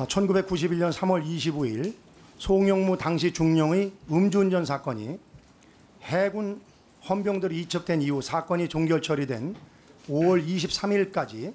1991년 3월 25일 송영무 당시 중령의 음주운전 사건이 해군 헌병들이 이첩된 이후 사건이 종결 처리된 5월 23일까지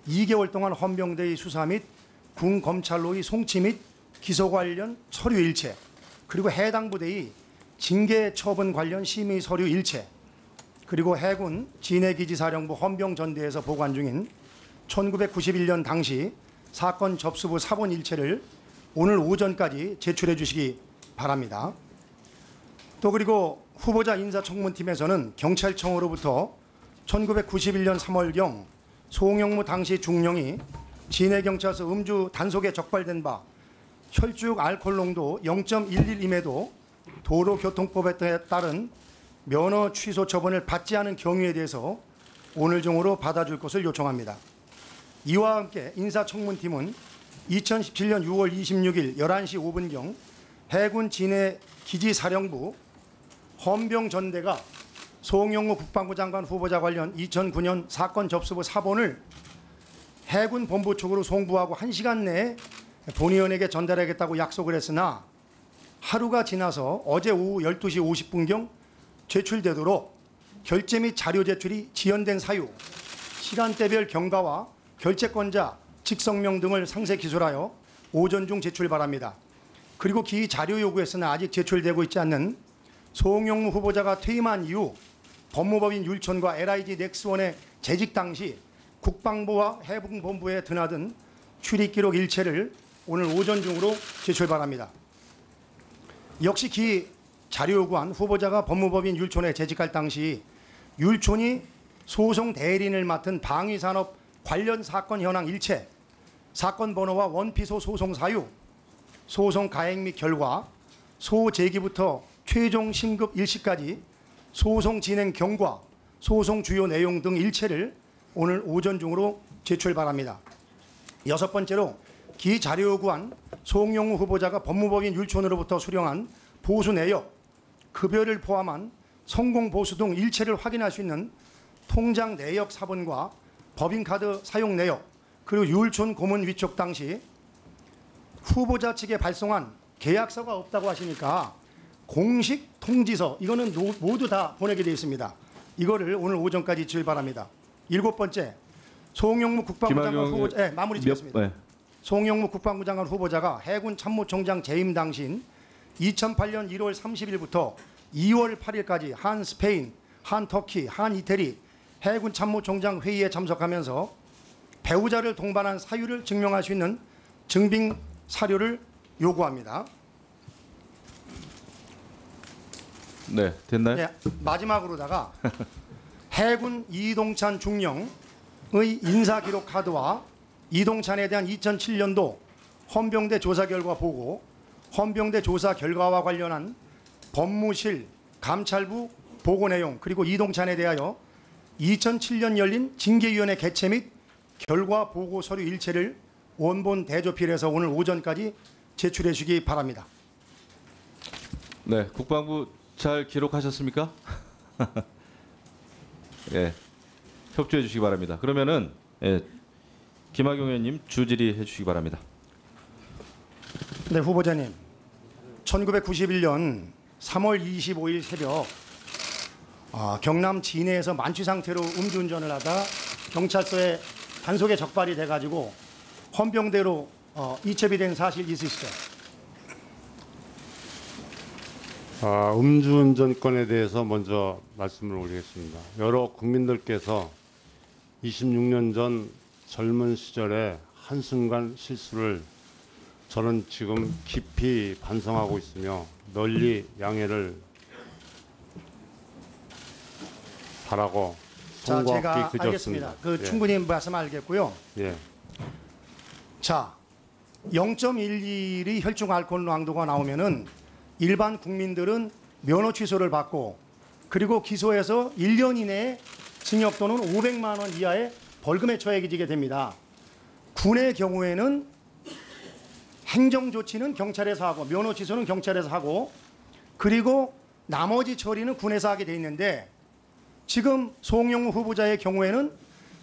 2개월 동안 헌병대의 수사 및 군 검찰로의 송치 및 기소 관련 서류 일체, 그리고 해당 부대의 징계 처분 관련 심의 서류 일체, 그리고 해군 진해기지사령부 헌병전대에서 보관 중인 1991년 당시 사건 접수부 사본 일체를 오늘 오전까지 제출해 주시기 바랍니다. 또 그리고 후보자 인사청문팀에서는 경찰청으로부터 1991년 3월경 송영무 당시 중령이 진해경찰서 음주 단속에 적발된 바 혈중 알코올 농도 0.11임에도 도로교통법에 따른 면허 취소 처분을 받지 않은 경위에 대해서 오늘 중으로 받아줄 것을 요청합니다. 이와 함께 인사청문팀은 2017년 6월 26일 11시 5분경 해군 진해기지사령부 헌병전대가 송영무 국방부 장관 후보자 관련 2009년 사건 접수부 사본을 해군 본부 측으로 송부하고 1시간 내에 본의원에게 전달하겠다고 약속을 했으나 하루가 지나서 어제 오후 12시 50분경 제출되도록 결제 및 자료 제출이 지연된 사유, 시간대별 경과와 결제권자, 직성명 등을 상세 기술하여 오전 중 제출 바랍니다. 그리고 기 자료 요구했으나 아직 제출되고 있지 않는 송영무 후보자가 퇴임한 이후 법무법인 율촌과 LIG 넥스원의 재직 당시 국방부와 해군본부에 드나든 출입 기록 일체를 오늘 오전 중으로 제출 바랍니다. 역시 기 자료 요구한 후보자가 법무법인 율촌에 재직할 당시 율촌이 소송 대리인을 맡은 방위산업 관련 사건 현황 일체, 사건 번호와 원피소 소송 사유, 소송 가행 및 결과, 소제기부터 최종 심급 일시까지 소송 진행 경과, 소송 주요 내용 등 일체를 오늘 오전 중으로 제출 바랍니다. 여섯 번째로 기 자료 요구한 송영무 후보자가 법무법인 율촌으로부터 수령한 보수 내역, 급여를 포함한 성공 보수 등 일체를 확인할 수 있는 통장 내역 사본과 법인카드 사용 내역, 그리고 율촌 고문 위촉 당시 후보자 측에 발송한 계약서가 없다고 하시니까 공식 통지서, 이거는 모두 다 보내게 되어 있습니다. 이거를 오늘 오전까지 제출 바랍니다. 일곱 번째, 송영무 국방부 장관 후보자, 네, 마무리 짓겠습니다. 네. 송영무 국방부 장관 후보자가 해군 참모총장 재임 당시인 2008년 1월 30일부터 2월 8일까지 한 스페인, 한 터키, 한 이태리 해군 참모총장 회의에 참석하면서 배우자를 동반한 사유를 증명할 수 있는 증빙 사료를 요구합니다. 네, 됐나요? 네, 마지막으로다가 해군 이동찬 중령의 인사기록 카드와 이동찬에 대한 2007년도 헌병대 조사 결과 보고, 헌병대 조사 결과와 관련한 법무실, 감찰부 보고 내용, 그리고 이동찬에 대하여 2007년 열린 징계위원회 개최 및 결과 보고 서류 일체를 원본 대조필해서 오늘 오전까지 제출해 주시기 바랍니다. 네, 국방부 잘 기록하셨습니까? 예, 협조해 주시기 바랍니다. 그러면은 김학용 의원님 주질의 해주시기 바랍니다. 네, 후보자님, 1991년 3월 25일 새벽 경남 진해에서 만취 상태로 음주운전을 하다 경찰서에 단속에 적발이 돼가지고 헌병대로 이첩이 된 사실 있으시죠? 음주운전 건에 대해서 먼저 말씀을 올리겠습니다. 여러 국민들께서 26년 전 젊은 시절에 한순간 실수를 저는 지금 깊이 반성하고 있으며 널리 양해를 바라고 자, 송구하기 제가 그졌습니다. 알겠습니다. 충분히 말씀 알겠고요. 예. 자, 0.11이 혈중 알코올 농도가 나오면은 일반 국민들은 면허 취소를 받고, 그리고 기소해서 1년 이내에 징역 또는 500만 원 이하의 벌금에 처해지게 됩니다. 군의 경우에는 행정 조치는 경찰에서 하고, 면허 취소는 경찰에서 하고, 그리고 나머지 처리는 군에서 하게 돼 있는데, 지금 송영무 후보자의 경우에는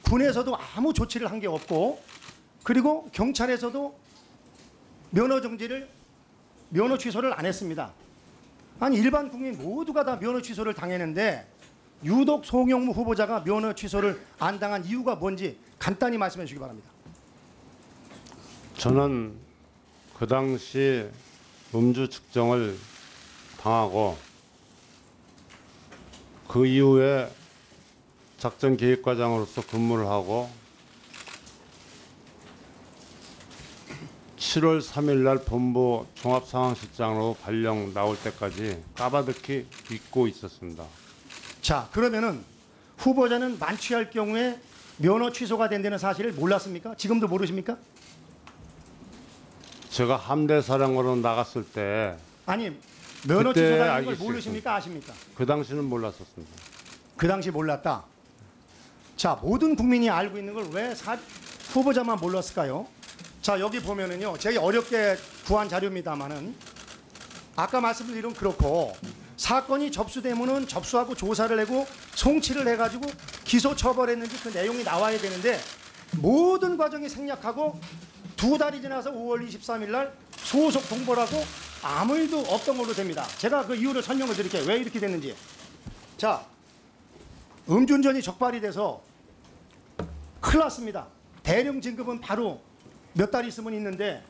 군에서도 아무 조치를 한 게 없고, 그리고 경찰에서도 면허 정지를 면허 취소를 안 했습니다. 아니 일반 국민 모두가 다 면허 취소를 당했는데 유독 송영무 후보자가 면허 취소를 안 당한 이유가 뭔지 간단히 말씀해 주시기 바랍니다. 저는 그 당시 음주 측정을 당하고 그 이후에 작전 기획과장으로서 근무를 하고 7월 3일 날 본부 종합상황실장으로 발령 나올 때까지 까바득히 잊고 있었습니다. 자, 그러면은 후보자는 만취할 경우에 면허 취소가 된다는 사실을 몰랐습니까? 지금도 모르십니까? 제가 함대 사령으로 나갔을 때 아니, 면허 그때 취소라는 알기 걸 시작했습니다. 모르십니까? 아십니까? 그 당시는 몰랐었습니다. 그 당시 몰랐다. 자, 모든 국민이 알고 있는 걸 왜 후보자만 몰랐을까요? 자, 여기 보면은요, 제가 어렵게 구한 자료입니다만은 아까 말씀드린 건 그렇고 사건이 접수되면은 접수하고 조사를 하고 송치를 해가지고 기소 처벌했는지 그 내용이 나와야 되는데 모든 과정이 생략하고 2달이 지나서 5월 23일 날 소속 통보라고 아무 일도 없던 걸로 됩니다. 제가 그 이유를 설명을 드릴게요. 왜 이렇게 됐는지. 자, 음주운전이 적발이 돼서 큰일 났습니다. 대령 진급은 바로 몇 달 있으면 있는데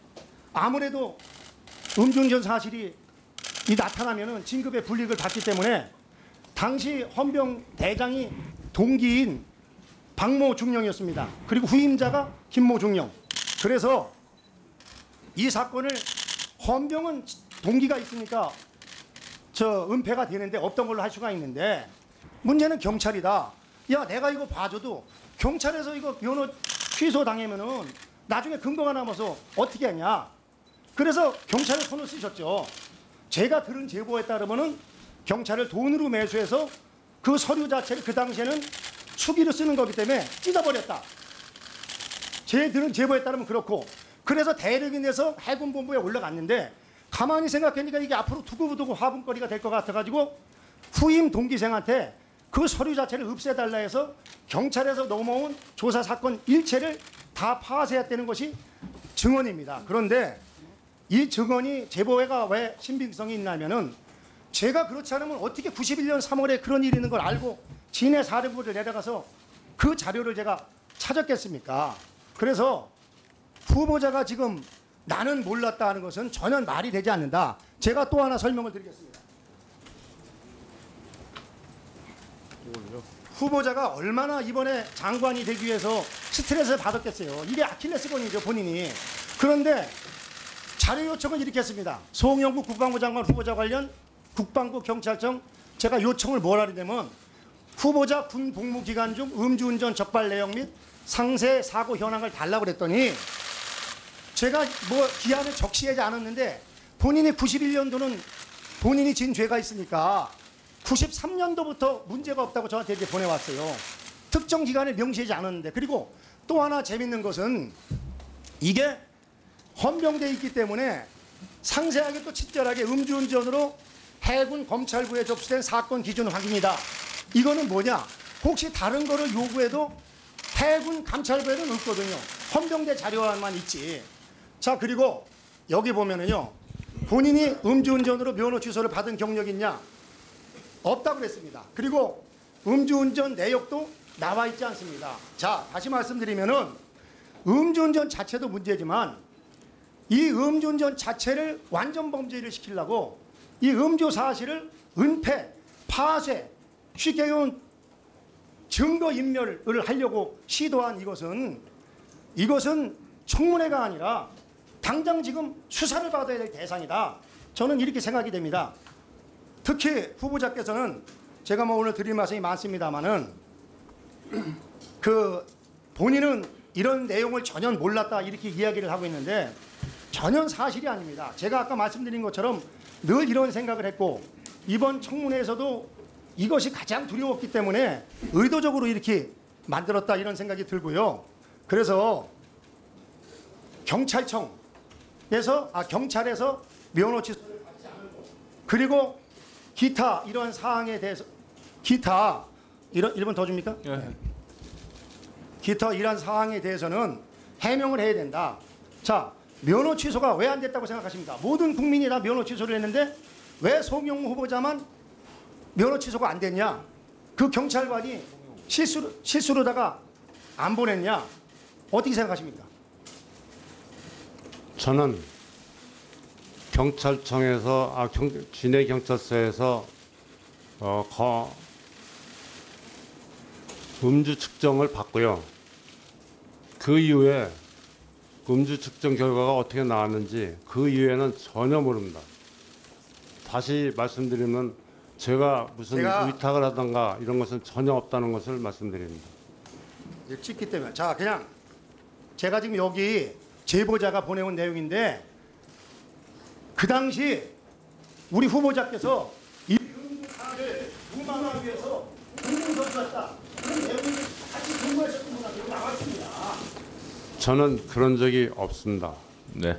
아무래도 음주운전 사실이 나타나면은 진급의 불이익을 받기 때문에 당시 헌병 대장이 동기인 박모 중령이었습니다. 그리고 후임자가 김모 중령. 그래서 이 사건을 헌병은 동기가 있으니까 은폐가 되는데 없던 걸로 할 수가 있는데 문제는 경찰이다. 야, 내가 이거 봐줘도 경찰에서 이거 면허 취소 당하면은 나중에 근거가 남아서 어떻게 하냐. 그래서 경찰에 손을 쓰셨죠. 제가 들은 제보에 따르면은 경찰을 돈으로 매수해서 그 서류 자체를 그 당시에는 수기로 쓰는 거기 때문에 찢어버렸다. 제 들은 제보에 따르면 그렇고, 그래서 대령이 내서 해군본부에 올라갔는데 가만히 생각하니까 이게 앞으로 두고두고 화분거리가 될 것 같아가지고 후임 동기생한테 그 서류 자체를 없애달라 해서 경찰에서 넘어온 조사 사건 일체를 다 파쇄했다는 것이 증언입니다. 그런데 이 증언이 제보가 왜 신빙성이 있냐면은 제가 그렇지 않으면 어떻게 91년 3월에 그런 일이 있는 걸 알고 진해 사령부를 내려가서 그 자료를 제가 찾았겠습니까? 그래서 후보자가 지금 나는 몰랐다 하는 것은 전혀 말이 되지 않는다. 제가 또 하나 설명을 드리겠습니다. 후보자가 얼마나 이번에 장관이 되기 위해서 스트레스를 받았겠어요. 이게 아킬레스건이죠, 본인이. 그런데 자료 요청은 이렇게 했습니다. 송영구 국방부 장관 후보자 관련 국방부 경찰청 제가 요청을 뭘 하려면 후보자 군 복무 기간 중 음주운전 적발 내용 및 상세 사고 현황을 달라고 그랬더니 제가 뭐 기한을 적시하지 않았는데 본인이 91년도는 본인이 진 죄가 있으니까 93년도부터 문제가 없다고 저한테 이렇게 보내왔어요. 특정 기간을 명시하지 않았는데. 그리고 또 하나 재밌는 것은 이게 헌병돼 있기 때문에 상세하게 또 친절하게 음주운전으로 해군 검찰부에 접수된 사건 기준 확인이다. 이거는 뭐냐? 혹시 다른 거를 요구해도 해군 감찰부에는 없거든요. 헌병대 자료만 있지. 자, 그리고 여기 보면은요, 본인이 음주운전으로 면허 취소를 받은 경력이 있냐? 없다고 그랬습니다. 그리고 음주운전 내역도 나와 있지 않습니다. 자, 다시 말씀드리면은 음주운전 자체도 문제지만 이 음주운전 자체를 완전 범죄를 시키려고 이 음주 사실을 은폐, 파쇄, 쉽게 얘기하면 증거인멸을 하려고 시도한 이것은 청문회가 아니라 당장 지금 수사를 받아야 될 대상이다. 저는 이렇게 생각이 됩니다. 특히 후보자께서는 제가 뭐 오늘 드릴 말씀이 많습니다만은 본인은 이런 내용을 전혀 몰랐다 이렇게 이야기를 하고 있는데 전혀 사실이 아닙니다. 제가 아까 말씀드린 것처럼 늘 이런 생각을 했고 이번 청문회에서도 이것이 가장 두려웠기 때문에 의도적으로 이렇게 만들었다 이런 생각이 들고요. 그래서 경찰에서 면허 취소를 받지 않고 그리고 기타 이런 사항에 대해서 기타 이런 1분 더 줍니까? 예. 기타 이런 사항에 대해서는 해명을 해야 된다. 자, 면허 취소가 왜 안 됐다고 생각하십니까? 모든 국민이 다 면허 취소를 했는데 왜 송영무 후보자만 면허 취소가 안 됐냐? 그 경찰관이 실수로다가 안 보냈냐? 어떻게 생각하십니까? 저는 경찰청에서 진해 경찰서에서 음주 측정을 받고요. 그 이후에 음주 측정 결과가 어떻게 나왔는지 그 이후에는 전혀 모릅니다. 다시 말씀드리면 제가 무슨 위탁을 하던가 이런 것은 전혀 없다는 것을 말씀드립니다. 찍기 때문에 자 그냥 제가 지금 여기 제보자가 보내온 내용인데 그 당시 우리 후보자께서 이 음주카를 무마하기 위해서 공공서주했다 그런 내용을 같이 공부하셨던 분이 나왔습니다. 저는 그런 적이 없습니다. 네.